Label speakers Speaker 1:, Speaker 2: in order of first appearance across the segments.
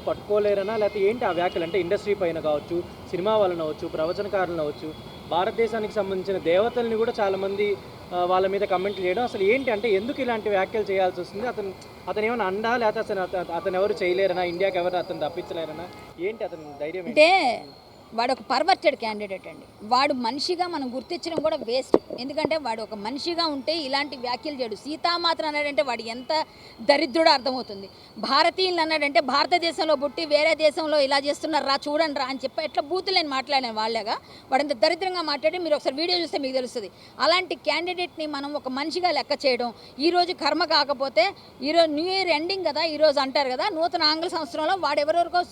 Speaker 1: పట్టుకోలేరనా లేకపోతే ఏంటి ఆ వ్యాఖ్యలు? అంటే ఇండస్ట్రీ పైన కావచ్చు, సినిమా వాళ్ళని అవ్వచ్చు, ప్రవచనకారులను అవ్వచ్చు, భారతదేశానికి సంబంధించిన దేవతల్ని కూడా చాలామంది వాళ్ళ మీద కమెంట్లు చేయడం అసలు ఏంటి? అంటే ఎందుకు ఇలాంటి వ్యాఖ్యలు చేయాల్సి వస్తుంది? అతను ఏమైనా అండా లేకపోతే అతను ఎవరు చేయలేరనా? ఇండియాకి ఎవరు అతను తప్పించలేరనా? ఏంటి అతని ధైర్యం?
Speaker 2: అంటే వాడు ఒక పర్వర్టెడ్ క్యాండిడేట్ అండి. వాడు మనిషిగా మనం గుర్తించడం కూడా వేస్ట్. ఎందుకంటే వాడు ఒక మనిషిగా ఉంటే ఇలాంటి వ్యాఖ్యలు చేయడు. సీతామాతను అన్నాడంటే వాడు ఎంత దరిద్రుడో అర్థమవుతుంది. భారతీయులు అన్నాడంటే భారతదేశంలో పుట్టి వేరే దేశంలో ఇలా చేస్తున్నారు రా చూడండి రా అని చెప్పి ఎట్లా బూతులు నేను మాట్లాడాను వాళ్ళగా. వాడు ఎంత దరిద్రంగా మాట్లాడి మీరు ఒకసారి వీడియో చూస్తే మీకు తెలుస్తుంది. అలాంటి క్యాండిడేట్ని మనం ఒక మనిషిగా లెక్క చేయడం ఈరోజు కర్మ కాకపోతే ఈరోజు న్యూ ఇయర్ ఎండింగ్ కదా ఈరోజు అంటారు కదా, నూతన ఆంగ్ల సంవత్సరంలో వాడు ఎవరెవరికో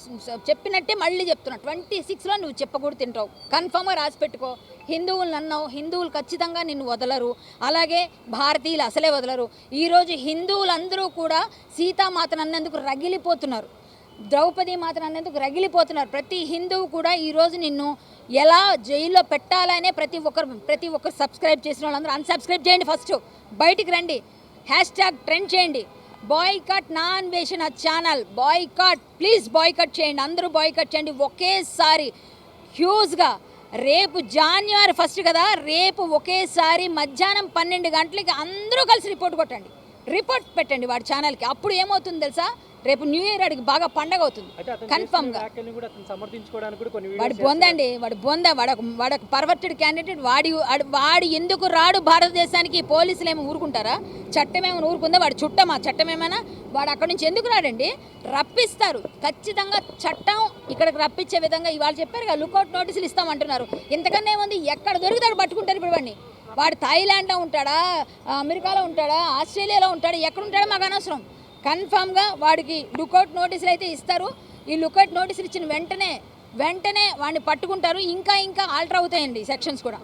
Speaker 2: చెప్పినట్టే మళ్ళీ చెప్తున్నాడు. 26లో నువ్వు చెప్పకూడదు తింటావు, కన్ఫర్మ్గా రాసి పెట్టుకో. హిందువులు అన్నావు, హిందువులు ఖచ్చితంగా నిన్ను వదలరు, అలాగే భారతీయులు అసలే వదలరు. ఈరోజు హిందువులందరూ కూడా సీతామాతను అన్నందుకు రగిలిపోతున్నారు, ద్రౌపది మాతను అన్నందుకు రగిలిపోతున్నారు. ప్రతి హిందువు కూడా ఈరోజు నిన్ను ఎలా జైల్లో పెట్టాలనే ప్రతి ఒక్కరు సబ్స్క్రైబ్ చేసిన వాళ్ళందరూ అన్సబ్స్క్రైబ్ చేయండి. ఫస్ట్ బయటికి రండి, హ్యాష్ట్యాగ్ ట్రెండ్ చేయండి. బాయ్కాట్ నా అన్వేషణ ఛానల్, బాయ్కాట్ ప్లీజ్ బాయ్కాట్ చేయండి, అందరూ బాయ్కాట్ చేయండి ఒకేసారి హ్యూజ్గా. రేపు జనవరి 1 కదా, రేపు ఒకేసారి మధ్యాహ్నం 12 గంటలకి అందరూ కలిసి రిపోర్ట్ కొట్టండి, రిపోర్ట్ పెట్టండి వాడి ఛానల్కి. అప్పుడు ఏమవుతుంది తెలుసా, రేపు న్యూ ఇయర్ అడిగి బాగా పండగ అవుతుంది కన్ఫర్మ్గా. వాడు బొందండి, వాడు వాడొక పర్వర్టెడ్ క్యాండిడేట్. వాడు ఎందుకు రాడు భారతదేశానికి? పోలీసులు ఏమో ఊరుకుంటారా? చట్టం ఏమైనా ఊరుకుందా? వాడు చుట్టమా చట్టం ఏమైనా? వాడు అక్కడి నుంచి ఎందుకు రాడండి? రప్పిస్తారు ఖచ్చితంగా. చట్టం ఇక్కడికి రప్పించే విధంగా ఇవాళ చెప్పారు కదా, లుకౌట్ నోటీసులు ఇస్తామంటున్నారు. ఇంతకన్నా ఏముంది? ఎక్కడ దొరికితే పట్టుకుంటారు ఇప్పుడు వాడిని. వాడు థాయిలాండ్లో ఉంటాడా, అమెరికాలో ఉంటాడా, ఆస్ట్రేలియాలో ఉంటాడా, ఎక్కడ ఉంటాడో మాకు అనవసరం. కన్ఫామ్గా వాడికి లుకౌట్ నోటీసులు అయితే ఇస్తారు. ఈ లుకౌట్ నోటీసులు ఇచ్చిన వెంటనే వాడిని పట్టుకుంటారు. ఇంకా ఆల్టర్ అవుతాయండి సెక్షన్స్ కూడా.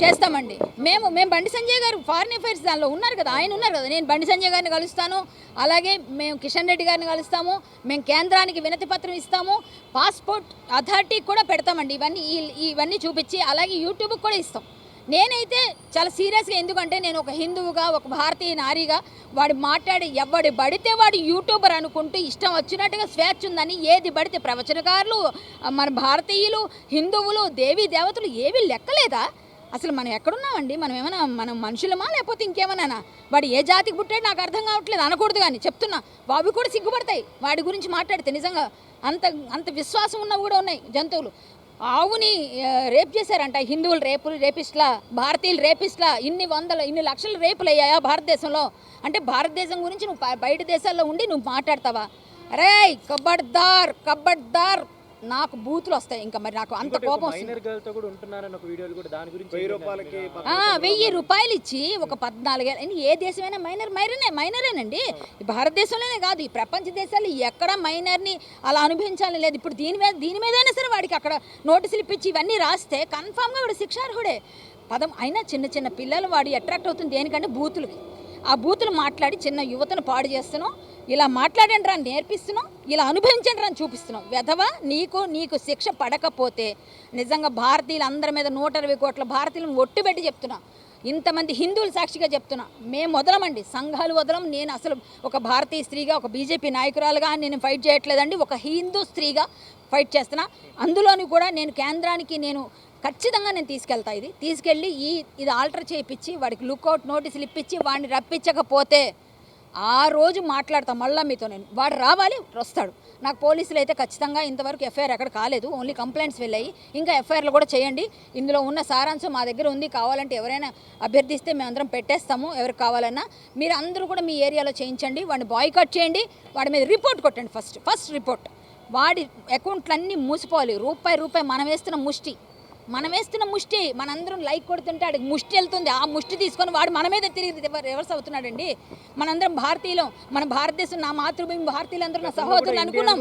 Speaker 2: చేస్తామండి మేము బండి సంజయ్ గారు ఫారిన్ అఫైర్స్ దానిలో ఉన్నారు కదా, ఆయన ఉన్నారు కదా. నేను బండి సంజయ్ గారిని కలుస్తాను, అలాగే మేము కిషన్ రెడ్డి గారిని కలుస్తాము, మేము కేంద్రానికి వినతి పత్రం ఇస్తాము, పాస్పోర్ట్ అథారిటీకి కూడా పెడతామండి. ఇవన్నీ చూపించి అలాగే యూట్యూబ్కి కూడా ఇస్తాం. నేనైతే చాలా సీరియస్గా, ఎందుకంటే నేను ఒక హిందువుగా, ఒక భారతీయ నారీగా వాడు మాట్లాడి ఎవడి పడితే వాడు యూట్యూబర్ అనుకుంటూ ఇష్టం వచ్చినట్టుగా స్వేచ్ఛ ఉందని ఏది పడితే ప్రవచనకారులు, మన భారతీయులు, హిందువులు, దేవీ దేవతలు ఏవి లెక్కలేదా? అసలు మనం ఎక్కడున్నామండి? మనం మనుషులమా లేకపోతే ఇంకేమన్నా? వాడు ఏ జాతికి పుట్టాడు నాకు అర్థం కావట్లేదు. అనకూడదు కానీ చెప్తున్నా, అవి కూడా సిగ్గుపడతాయి వాడి గురించి మాట్లాడితే. నిజంగా అంత విశ్వాసం ఉన్నవి కూడా ఉన్నాయి జంతువులు. ఆవుని రేప్ చేశారంట హిందువులు, రేపిస్ట్లా, భారతీయులు రేపిస్ట్లా. ఇన్ని లక్షల రేపులు అయ్యాయా భారతదేశంలో? అంటే భారతదేశం గురించి నువ్వు బయట దేశాల్లో ఉండి నువ్వు మాట్లాడతావా? రే కబడ్దార్ నాకు బూతులు వస్తాయి. ఇంకా మరి నాకు అంత కోపం వస్తుంది. 1000 రూపాయలు ఇచ్చి ఒక 14 ఏళ్ళు. ఏ దేశమైనా మైనరేనండి. భారతదేశంలోనే కాదు, ఈ ప్రపంచ దేశాలు ఎక్కడ మైనర్ని అలా అనుభవించాలని లేదు. ఇప్పుడు దీని మీదైనా సరే వాడికి అక్కడ నోటీసులు ఇప్పించి ఇవన్నీ రాస్తే కన్ఫామ్గా వాడు శిక్షార్హుడే. అయినా చిన్న పిల్లలు వాడు అట్రాక్ట్ అవుతుంది దేనికంటే బూతులకి. ఆ బూతులు మాట్లాడి చిన్న యువతను పాడు చేస్తున్నాం. ఇలా మాట్లాడండి రా నేర్పిస్తున్నాం, ఇలా అనుభవించండి రా చూపిస్తున్నాం. వెధవ నీకు శిక్ష పడకపోతే నిజంగా భారతీయులు అందరి మీద 120 కోట్ల భారతీయులను ఒట్టుబెట్టి చెప్తున్నా, ఇంతమంది హిందువులు సాక్షిగా చెప్తున్నా, మేము వదలమండి, సంఘాలు వదలం. నేను అసలు ఒక భారతీయ స్త్రీగా, ఒక బీజేపీ నాయకురాలుగా నేను ఫైట్ చేయట్లేదండి, ఒక హిందూ స్త్రీగా ఫైట్ చేస్తున్నా. అందులోని కూడా నేను కేంద్రానికి ఖచ్చితంగా నేను తీసుకెళ్ళి ఇది ఆల్టర్ చేయించి వాడికి లుకౌట్ నోటీసులు ఇప్పించి వాడిని రప్పించకపోతే ఆ రోజు మాట్లాడతాం మళ్ళీ మీతో. వాడు రావాలి, వస్తాడు. నాకు పోలీసులు అయితే ఖచ్చితంగా ఇంతవరకు ఎఫ్ఐఆర్ ఎక్కడ కాలేదు, ఓన్లీ కంప్లైంట్స్ వెళ్ళాయి. ఇంకా ఎఫ్ఐఆర్లు కూడా చేయండి. ఇందులో ఉన్న సారాంశం మా దగ్గర ఉంది. కావాలంటే ఎవరైనా అభ్యర్థిస్తే మేము అందరం పెట్టేస్తాము, ఎవరికి కావాలన్నా. మీరు అందరూ కూడా మీ ఏరియాలో చేయించండి, వాడిని బాయ్కాట్ చేయండి, వాడి మీద రిపోర్ట్ కొట్టండి. First report. వాడి అకౌంట్లన్నీ మూసిపోవాలి. రూపాయి మనం వేస్తున్న ముష్టి మనందరం లైక్ కొడుతుంటే ఆడికి ముష్టి వెళ్తుంది. ఆ ముష్టి తీసుకొని వాడు మన మీద తిరిగి రివర్స్ అవుతున్నాడండి. మనందరం భారతీయులం, మన భారతదేశం నా మాతృభూమి, భారతీయులందరూ నా సహోదరులు అనుకున్నాం.